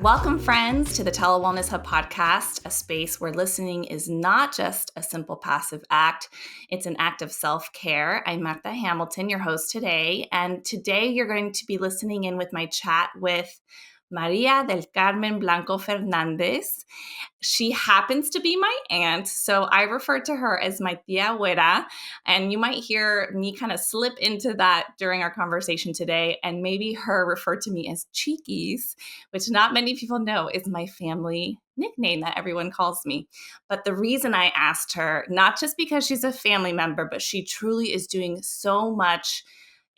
Welcome, friends, to the TeleWellness Hub podcast, a space where listening is not just a simple passive act, it's an act of self-care. I'm Martha Hamilton, your host today, and today you're going to be listening in with my chat with Maria del Carmen Blanco Fernandez. She happens to be my aunt, so I refer to her as my tia abuela, and you might hear me kind of slip into that during our conversation today, and maybe her refer to me as Chiquis, which not many people know is my family nickname that everyone calls me. But the reason I asked her, not just because she's a family member, but she truly is doing so much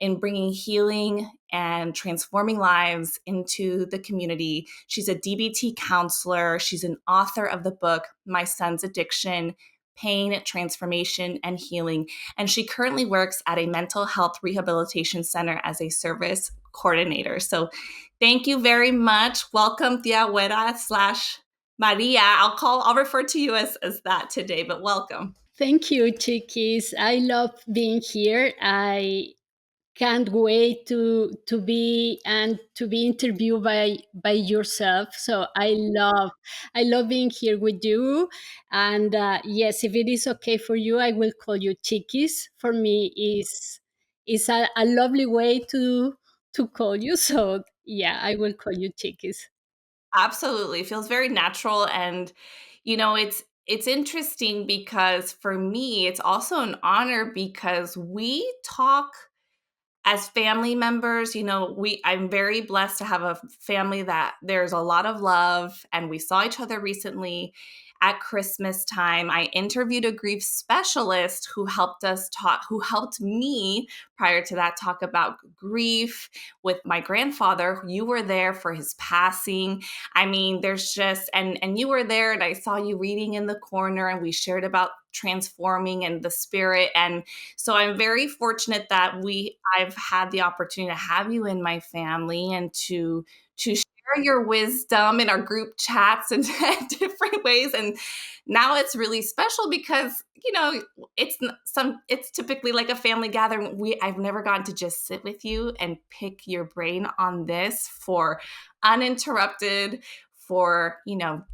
in bringing healing and transforming lives into the community. She's a DBT counselor. She's an author of the book, My Son's Addiction, Pain, Transformation, and Healing. And she currently works at a mental health rehabilitation center as a service coordinator. So thank you very much. Welcome, Tia Abuela / Maria. I'll refer to you as that today, but welcome. Thank you, Chiquis. I love being here. I can't wait to be interviewed by yourself. So I love being here with you. And yes, if it is okay for you, I will call you Chiquis. For me, is a lovely way to call you. So yeah, I will call you Chiquis. Absolutely. Feels very natural. And, it's interesting because for me, it's also an honor because we talk as family members. I'm very blessed to have a family that there's a lot of love, and we saw each other recently at Christmas time. I interviewed a grief specialist who helped me prior to that talk about grief with my grandfather. You were there for his passing. I mean, there's just, and you were there, and I saw you reading in the corner, and we shared about transforming and the spirit. And so I'm very fortunate that I've had the opportunity to have you in my family and to share your wisdom in our group chats and different ways. And now it's really special because, it's typically like a family gathering. I've never gotten to just sit with you and pick your brain on this for uninterrupted for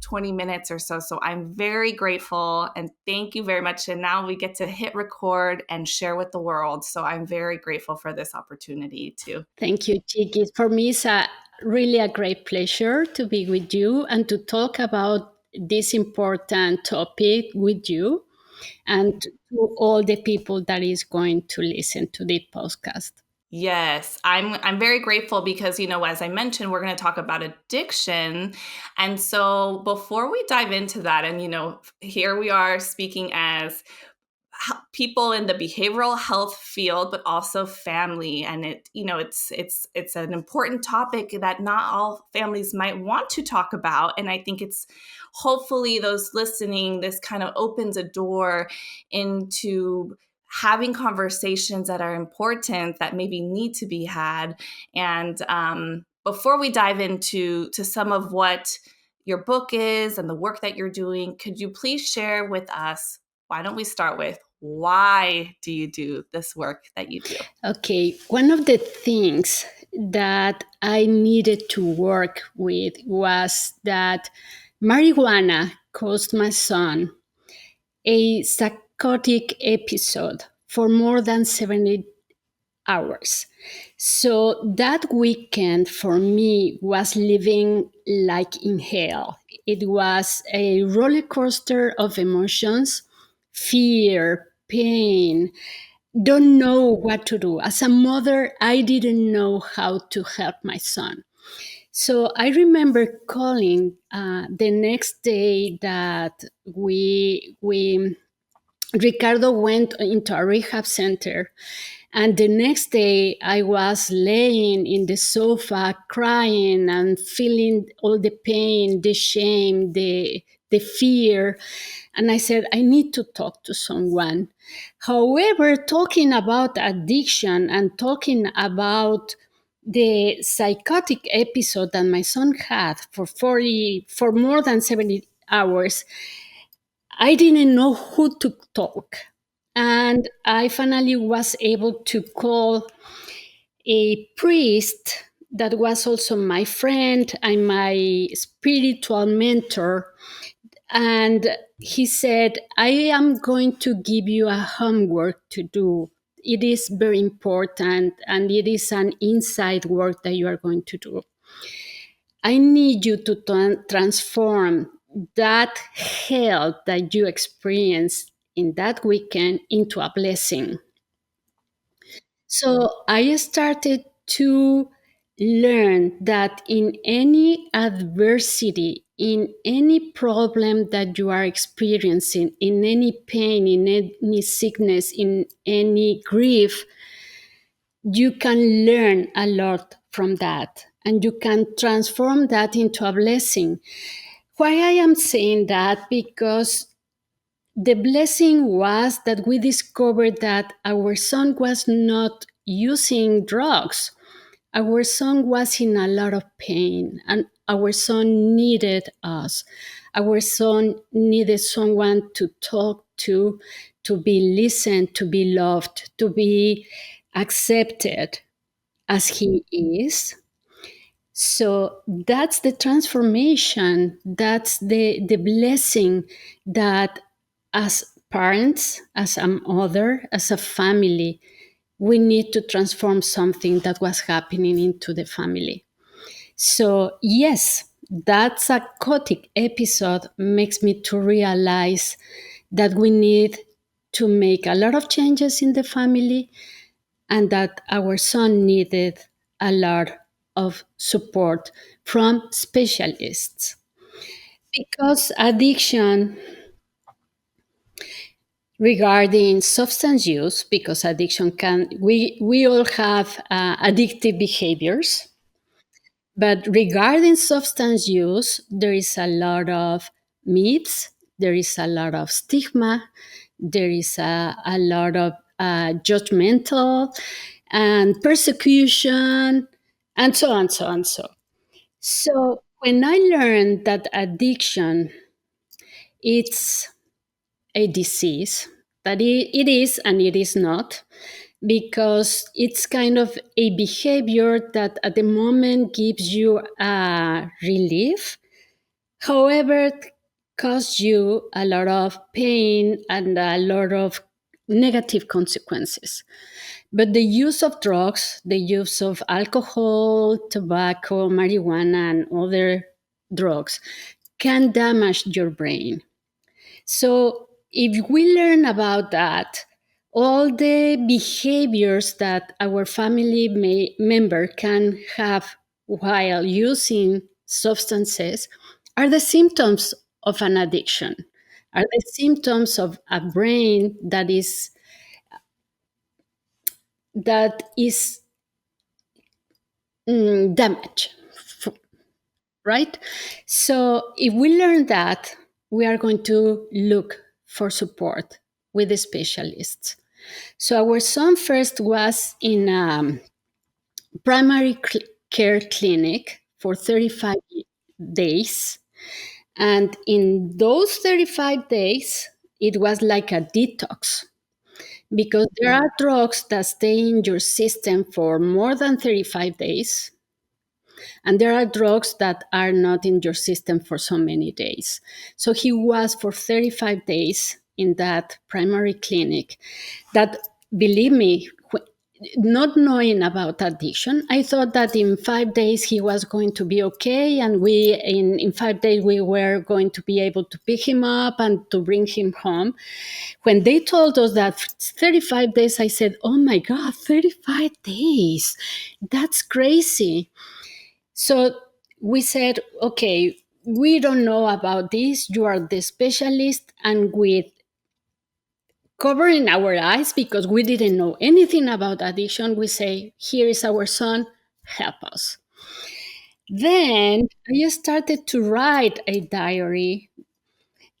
20 minutes or so. So I'm very grateful and thank you very much. And now we get to hit record and share with the world. So I'm very grateful for this opportunity too. Thank you, Chiquis. For me, it's really a great pleasure to be with you and to talk about this important topic with you and to all the people that is going to listen to the podcast. Yes, I'm very grateful because, as I mentioned, we're going to talk about addiction. And so before we dive into that, and, here we are speaking as people in the behavioral health field, but also family. And it's an important topic that not all families might want to talk about. And I think it's hopefully those listening, this kind of opens a door into having conversations that are important that maybe need to be had. And before we dive into some of what your book is and the work that you're doing, could you please share with us, why don't we start with, why do you do this work that you do? Okay, one of the things that I needed to work with was that marijuana caused my son a psychotic episode for more than 70 hours. So that weekend for me was living like in hell. It was a roller coaster of emotions, fear, pain, don't know what to do. As a mother, I didn't know how to help my son. So I remember calling the next day that we Ricardo went into a rehab center. And the next day, I was laying in the sofa crying and feeling all the pain, the shame, the fear. And I said, I need to talk to someone. However, talking about addiction and talking about the psychotic episode that my son had for more than 70 hours, I didn't know who to talk. And I finally was able to call a priest that was also my friend and my spiritual mentor. And he said, I am going to give you a homework to do. It is very important and it is an inside work that you are going to do. I need you to transform that hell that you experienced in that weekend into a blessing. So I started to learn that in any adversity, in any problem that you are experiencing, in any pain, in any sickness, in any grief, you can learn a lot from that and you can transform that into a blessing. Why I am saying that? Because the blessing was that we discovered that our son was not using drugs. Our son was in a lot of pain, and our son needed us. Our son needed someone to talk to be listened, to be loved, to be accepted as he is. So that's the transformation, that's the blessing that as parents, as a mother, as a family, we need to transform something that was happening into the family. So yes, that psychotic episode makes me to realize that we need to make a lot of changes in the family and that our son needed a lot of support from specialists. Because addiction, regarding substance use, because addiction can, we all have addictive behaviors, but regarding substance use, there is a lot of myths, there is a lot of stigma, there is a lot of judgmental and persecution, and so on, so on, so. So when I learned that addiction it's a disease, that it is and it is not, because it's kind of a behavior that at the moment gives you a relief. However, it causes you a lot of pain and a lot of negative consequences. But the use of drugs, the use of alcohol, tobacco, marijuana, and other drugs can damage your brain. So if we learn about that, all the behaviors that our family member can have while using substances are the symptoms of an addiction, are the symptoms of a brain that is damaged, right? So if we learn that, we are going to look for support with the specialists. So our son first was in a primary care clinic for 35 days. And in those 35 days, it was like a detox because there are drugs that stay in your system for more than 35 days. And there are drugs that are not in your system for so many days. So he was for 35 days in that primary clinic. That, believe me, not knowing about addiction, I thought that in 5 days he was going to be okay, and in 5 days we were going to be able to pick him up and to bring him home. When they told us that 35 days, I said, oh my God, 35 days, that's crazy. So we said, okay, we don't know about this. You are the specialist. And with covering our eyes, because we didn't know anything about addiction, we say, here is our son, help us. Then I started to write a diary.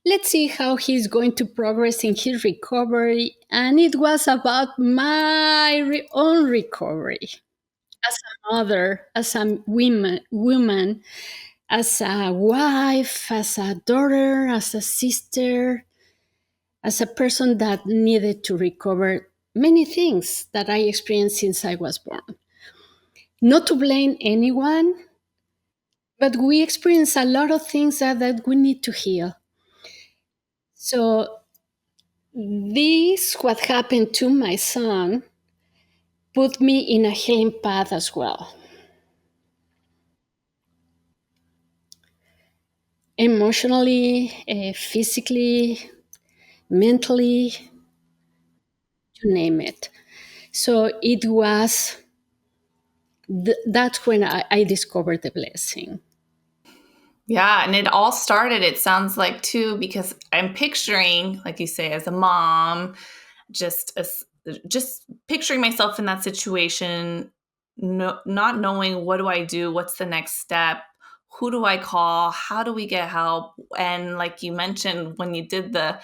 Let's see how he's going to progress in his recovery. And it was about my own recovery as a mother, as a woman, as a wife, as a daughter, as a sister, as a person that needed to recover many things that I experienced since I was born. Not to blame anyone, but we experience a lot of things that we need to heal. So this, what happened to my son, put me in a healing path as well. Emotionally, physically, mentally, you name it. So it was, that's when I discovered the blessing. Yeah, and it all started, it sounds like, too, because I'm picturing, like you say, as a mom, just as just picturing myself in that situation, no, not knowing what do I do, what's the next step, who do I call, how do we get help, and like you mentioned, when you did the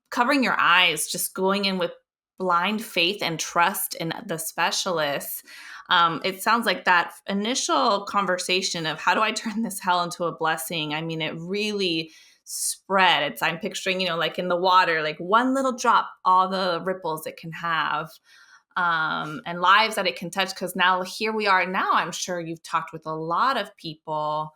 covering your eyes, just going in with blind faith and trust in the specialists. It sounds like that initial conversation of how do I turn this hell into a blessing? I mean, it really spread. It's, I'm picturing, like in the water, like one little drop, all the ripples it can have, and lives that it can touch. Because now here we are. Now I'm sure you've talked with a lot of people,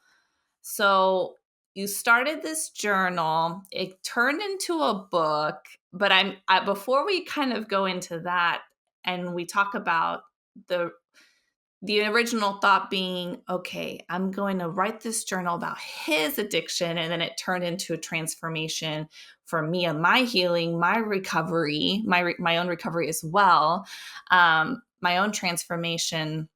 so you started this journal, it turned into a book, but before we kind of go into that and we talk about the the original thought being, okay, I'm going to write this journal about his addiction, and then it turned into a transformation for me and my healing, my recovery, my own recovery as well, my own transformation.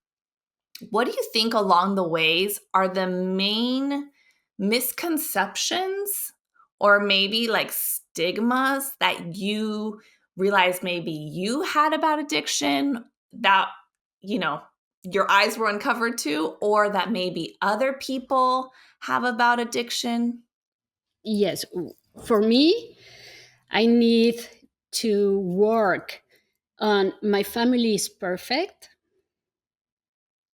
What do you think along the ways are the main misconceptions or maybe like stigmas that you realize maybe you had about addiction that, you know, your eyes were uncovered to, or that maybe other people have about addiction? Yes, for me, I need to work on my family is perfect,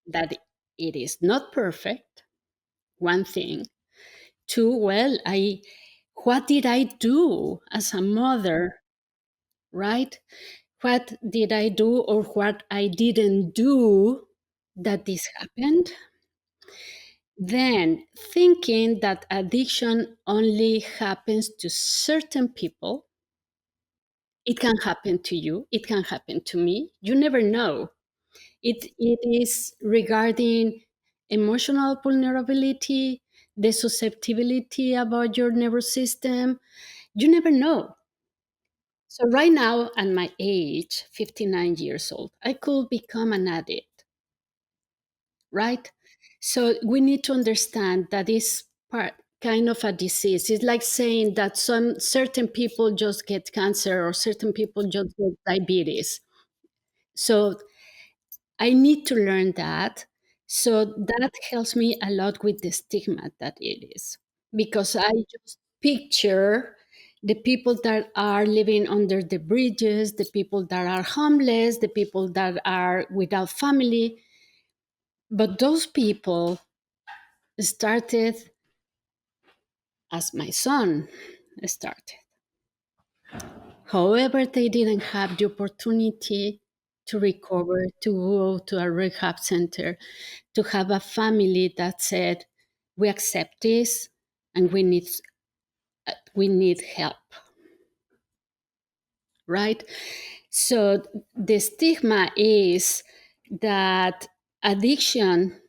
that it is not perfect, one thing. Two, well, what did I do as a mother, right? What did I do or what I didn't do that this happened? Then thinking that addiction only happens to certain people. It can happen to you, it can happen to me. You never know. It is regarding emotional vulnerability, the susceptibility about your nervous system. You never know. So right now, at my age, 59 years old, I could become an addict, right? So we need to understand that is part kind of a disease. It's like saying that some certain people just get cancer or certain people just get diabetes. So I need to learn that. So that helps me a lot with the stigma that it is. Because I just picture the people that are living under the bridges, the people that are homeless, the people that are without family. But those people started as my son started. However, they didn't have the opportunity to recover, to go to a rehab center, to have a family that said, "We accept this, and we need help." Right? So the stigma is that addiction,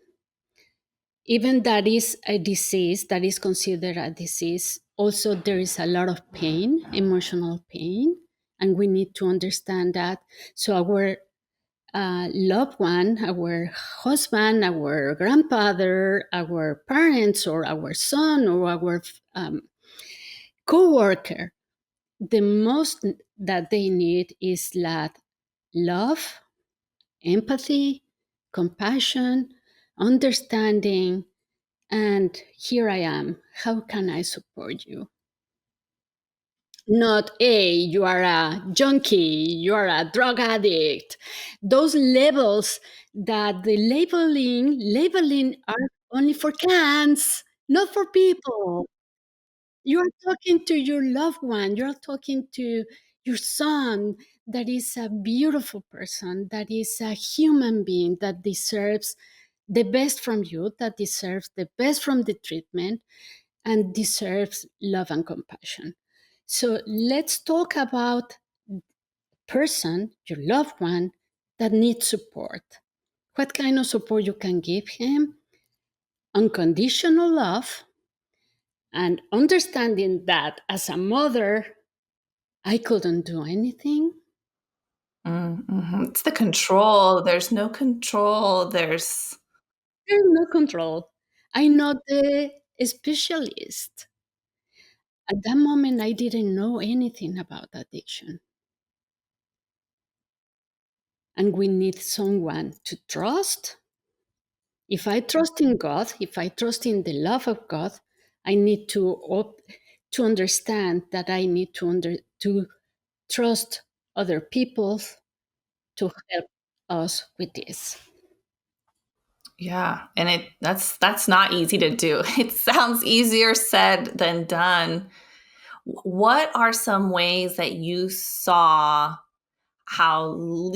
even that is a disease, that is considered a disease, also there is a lot of pain, emotional pain, and we need to understand that. So our loved one, our husband, our grandfather, our parents, or our son, or our co-worker, the most that they need is that love, empathy, compassion, understanding, and here I am. How can I support you? Not, hey, you are a junkie, you are a drug addict. Those labels, that the labeling are only for cans, not for people. You are talking to your loved one, you are talking to your son, that is a beautiful person, that is a human being that deserves the best from you, that deserves the best from the treatment, and deserves love and compassion. So let's talk about person, your loved one, that needs support. What kind of support you can give him? Unconditional love, and understanding that as a mother, I couldn't do anything. Mm-hmm. It's the control. There's no control. There's no control. I'm not the specialist. At that moment, I didn't know anything about addiction. And we need someone to trust. If I trust in God, if I trust in the love of God, I need to understand that I need to trust other people to help us with this. Yeah, and that's not easy to do. It sounds easier said than done. What are some ways that you saw how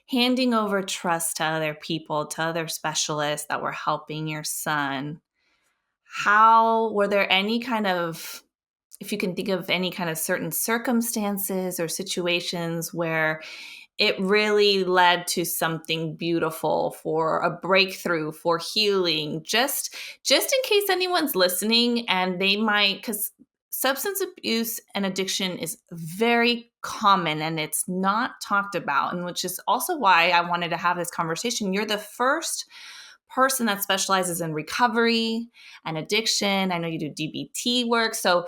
handing over trust to other people, to other specialists that were helping your son, how were there any kind of, if you can think of any kind of certain circumstances or situations where it really led to something beautiful, for a breakthrough, for healing, just in case anyone's listening and they might, because substance abuse and addiction is very common and it's not talked about, and which is also why I wanted to have this conversation. You're the first person that specializes in recovery and addiction. I know you do DBT work, so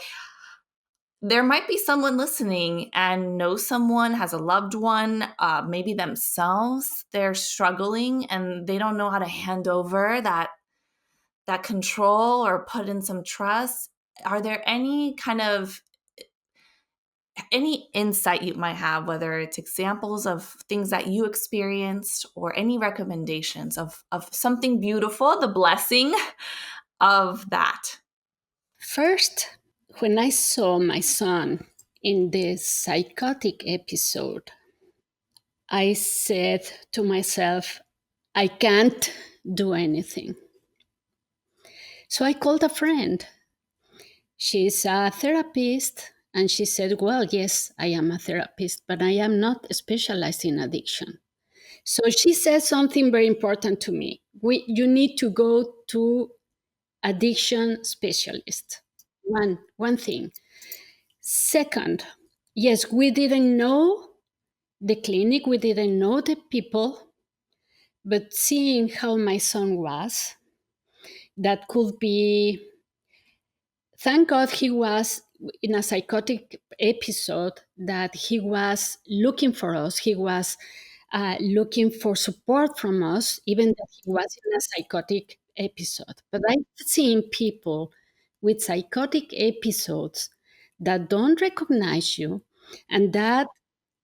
there might be someone listening and knows someone, has a loved one, maybe themselves, they're struggling and they don't know how to hand over that control or put in some trust. Are there any insight you might have, whether it's examples of things that you experienced or any recommendations of something beautiful, the blessing of that? First, when I saw my son in this psychotic episode, I said to myself, I can't do anything. So I called a friend. She's a therapist, and she said, well, yes, I am a therapist, but I am not specialized in addiction. So she said something very important to me. You need to go to addiction specialist. One thing. Second, yes, we didn't know the clinic, we didn't know the people, but seeing how my son was, that could be, thank God he was in a psychotic episode, that he was looking for us. He was looking for support from us, even though he was in a psychotic episode. But I've seen people with psychotic episodes that don't recognize you, and that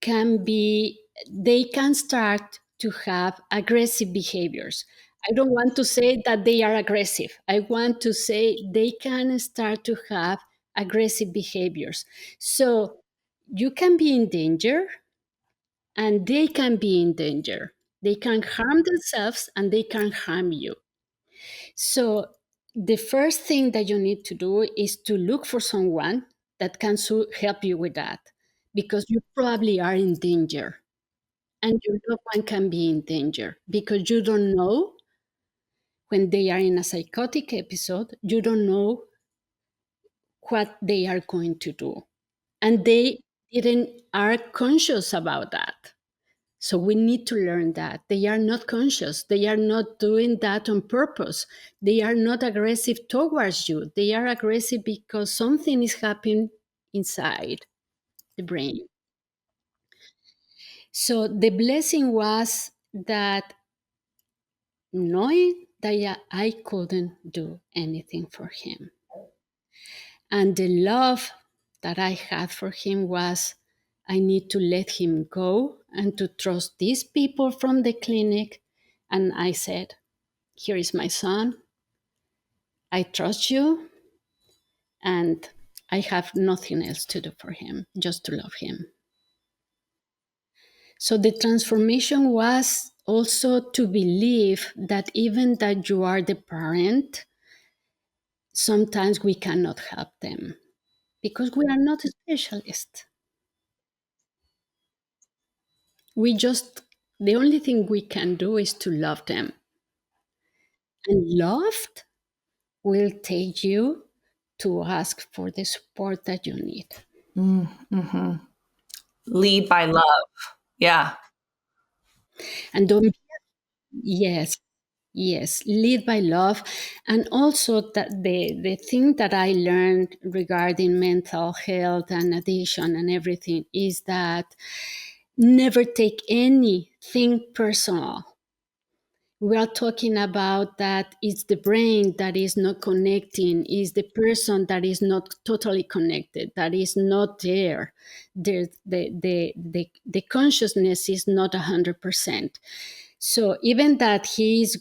can be, they can start to have aggressive behaviors. I don't want to say that they are aggressive. I want to say they can start to have aggressive behaviors. So you can be in danger and they can be in danger. They can harm themselves and they can harm you. So the first thing that you need to do is to look for someone that can help you with that, because you probably are in danger and your loved one can be in danger because you don't know when they are in a psychotic episode, you don't know what they are going to do. And they didn't are conscious about that. So we need to learn that. They are not conscious. They are not doing that on purpose. They are not aggressive towards you. They are aggressive because something is happening inside the brain. So the blessing was that knowing that I couldn't do anything for him. And the love that I had for him was, I need to let him go and to trust these people from the clinic. And I said, here is my son. I trust you. And I have nothing else to do for him, just to love him. So the transformation was also to believe that even that you are the parent, sometimes we cannot help them because we are not a specialist. We just, the only thing we can do is to love them. And loved will take you to ask for the support that you need. Mm-hmm. Lead by love. Yeah. And don't, yes, yes, lead by love. And also that the thing that I learned regarding mental health and addiction and everything is that never take anything personal. We are talking about that it's the brain that is not connecting, is the person that is not totally connected, that is not there. The consciousness is not 100%. So even that he's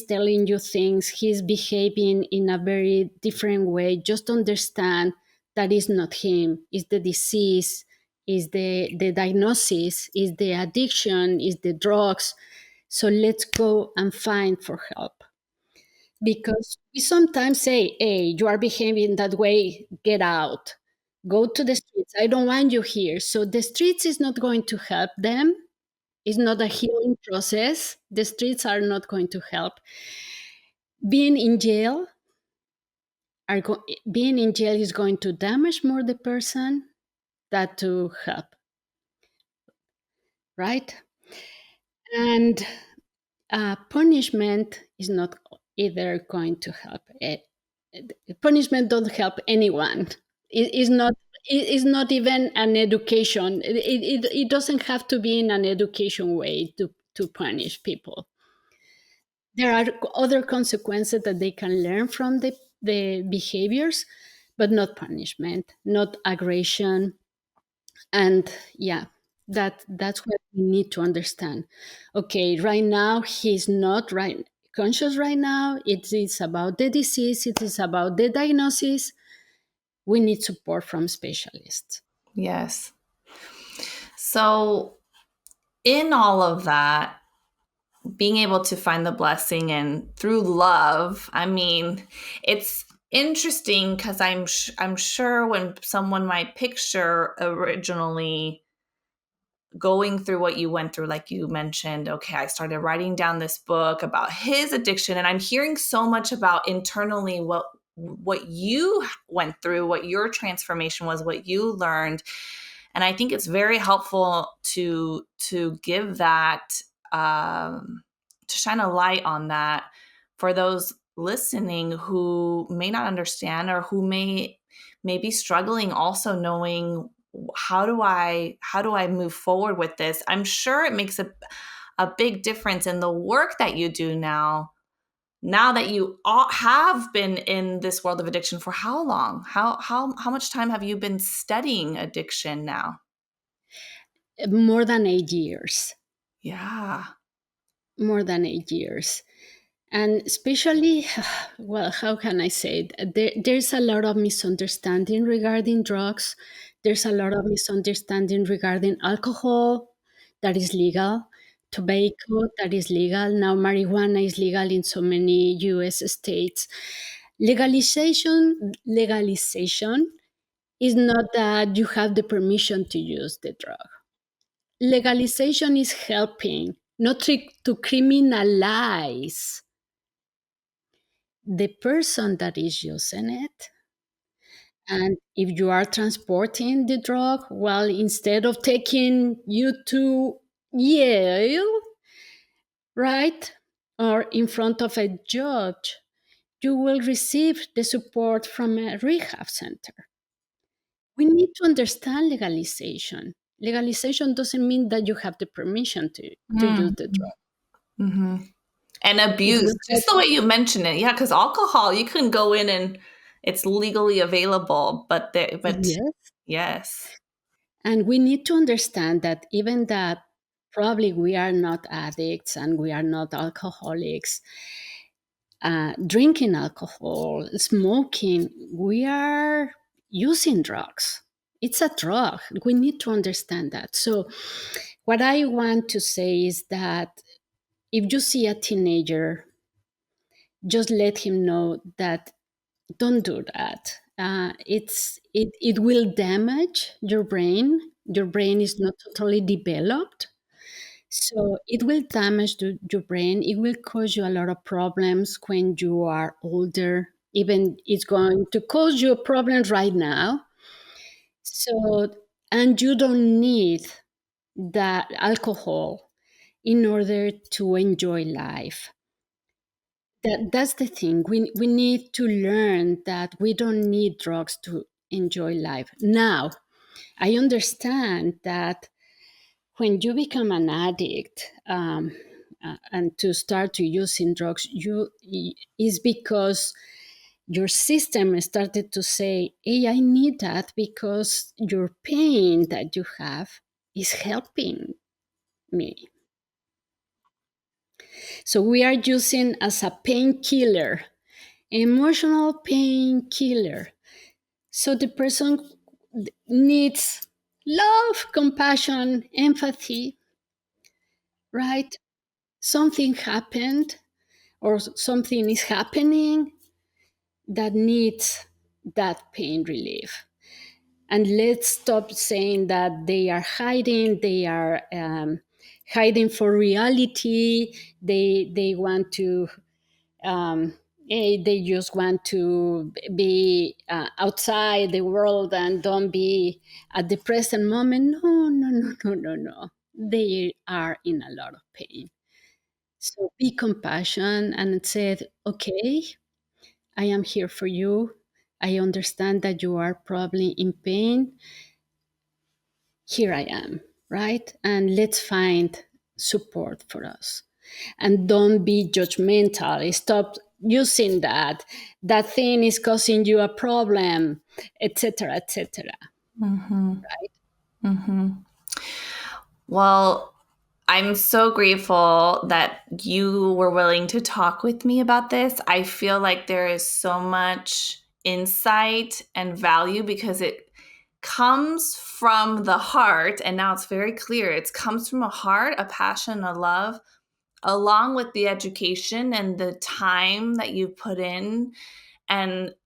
telling you things, he's behaving in a very different way, just understand that is not him, is the disease, is the diagnosis, is the addiction, is the drugs. So let's go and find for help. Because we sometimes say, hey, you are behaving that way, get out. Go to the streets. I don't want you here. So the streets is not going to help them. It's not a healing process. The streets are not going to help. Being in jail being in jail is going to damage more the person than to help, right? And punishment is not either going to help. Punishment don't help anyone. It is not. It is not even an education. It doesn't have to be in an education way to punish people. There are other consequences that they can learn from the behaviors, but not punishment, not aggression. And yeah, that's what we need to understand. Okay, right now he's not right conscious right now. It is about the disease, it is about the diagnosis. We need support from specialists. Yes. So, in all of that, being able to find the blessing and through love, I mean, it's interesting because I'm sure when someone might picture originally going through what you went through, like you mentioned, okay, I started writing down this book about his addiction, and I'm hearing so much about internally what you went through, what your transformation was, what you learned. And I think it's very helpful to give that, to shine a light on that for those listening who may not understand or who may be struggling also knowing how do I move forward with this. I'm sure it makes a big difference in the work that you do now that you all have been in this world of addiction. For how long, how much time have you been studying addiction now? More than 8 years. Yeah. More than 8 years. And especially, well, how can I say it? There's a lot of misunderstanding regarding drugs. There's a lot of misunderstanding regarding alcohol that is legal, tobacco that is legal. Now marijuana is legal in so many US states. Legalization is not that you have the permission to use the drug. Legalization is helping, not to criminalize the person that is using it. And if you are transporting the drug, well, instead of taking you to jail, right, or in front of a judge, you will receive the support from a rehab center. We need to understand legalization. Legalization doesn't mean that you have the permission to use the drug. Mm-hmm. And It's abuse, not that, just the way you mention it. Yeah, because alcohol, you can go in and it's legally available, but yes. yes. And we need to understand that even that probably we are not addicts and we are not alcoholics, drinking alcohol, smoking, we are using drugs. It's a drug. We need to understand that. So what I want to say is that if you see a teenager, just let him know that don't do that. It will damage your brain. Your brain is not totally developed, so it will damage your brain. It will cause you a lot of problems when you are older. Even it's going to cause you problems right now. So, and you don't need that alcohol in order to enjoy life. That's the thing. We need to learn that we don't need drugs to enjoy life. Now, I understand that when you become an addict, and to start to using drugs, is because your system started to say, hey, I need that because your pain that you have is helping me. So we are using as a painkiller, emotional painkiller. So the person needs love, compassion, empathy, right? Something happened or something is happening that needs that pain relief. And let's stop saying that they are hiding, they are hiding for reality, they want to they just want to be outside the world and don't be at the present moment. No, no, no, no, no, no. They are in a lot of pain. So be compassionate and said, okay, I am here for you. I understand that you are probably in pain. Here I am, right? And let's find support for us. And don't be judgmental. Stop using that. That thing is causing you a problem, etc., etc. Mm-hmm. Right? Mm-hmm. Well, I'm so grateful that you were willing to talk with me about this. I feel like there is so much insight and value because it comes from the heart. And now it's very clear. It comes from a heart, a passion, a love, along with the education and the time that you put in. And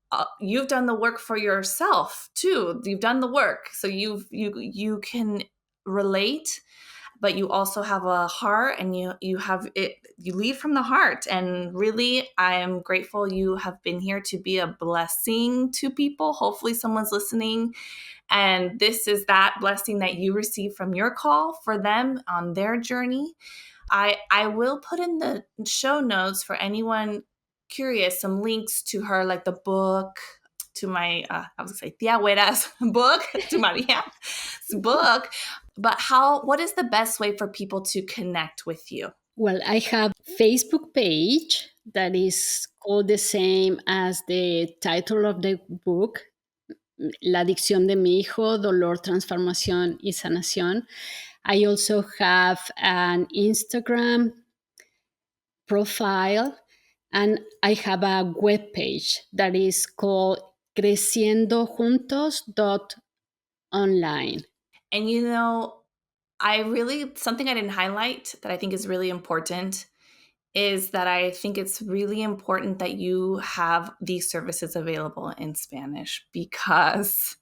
you've done the work for yourself too. You've done the work. So you can relate, but you also have a heart, and you have it, you lead from the heart. And really, I am grateful you have been here to be a blessing to people. Hopefully someone's listening, and this is that blessing that you receive from your call for them on their journey. I will put in the show notes for anyone curious some links to her, like the book, to my I was gonna say Tia Huera's book, to Maria's book. But what is the best way for people to connect with you? Well, I have Facebook page that is called the same as the title of the book, La adicción de mi hijo, dolor, transformación y sanación. I also have an Instagram profile, and I have a web page that is called creciendojuntos.online. And I really, something I didn't highlight that I think is really important is that I think it's really important that you have these services available in Spanish, because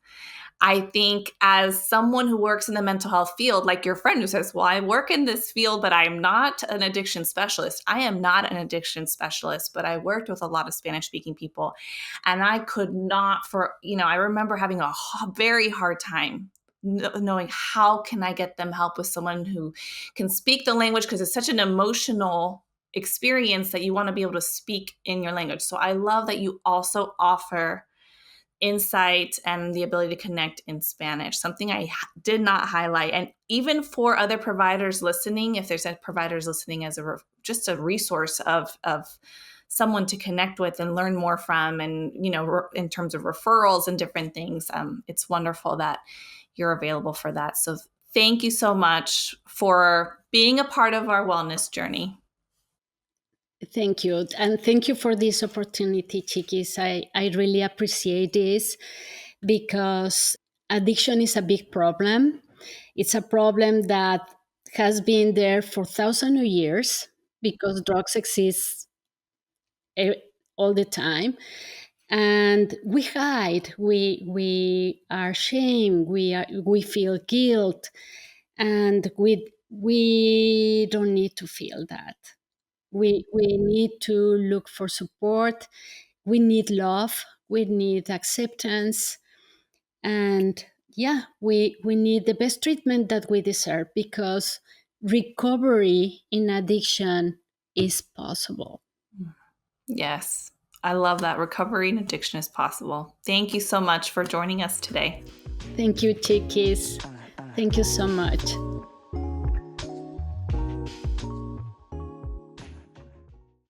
I think as someone who works in the mental health field, like your friend who says, well, I work in this field, but I'm not an addiction specialist. I am not an addiction specialist, but I worked with a lot of Spanish speaking people. And I could not I remember having a very hard time knowing how can I get them help with someone who can speak the language, because it's such an emotional experience that you want to be able to speak in your language. So I love that you also offer insight and the ability to connect in Spanish, something I did not highlight. And even for other providers listening, if there's providers listening, as just a resource of someone to connect with and learn more from, and in terms of referrals and different things, it's wonderful that you're available for that. So thank you so much for being a part of our wellness journey. Thank you. And thank you for this opportunity, Chiquis. I really appreciate this because addiction is a big problem. It's a problem that has been there for thousands of years because drugs exist all the time, and we hide. We are ashamed. We feel guilt, and we don't need to feel that. We need to look for support. We need love. We need acceptance, and yeah, we need the best treatment that we deserve, because recovery in addiction is possible. Yes, I love that. Recovery and addiction is possible. Thank you so much for joining us today. Thank you, Chickies. Thank you so much.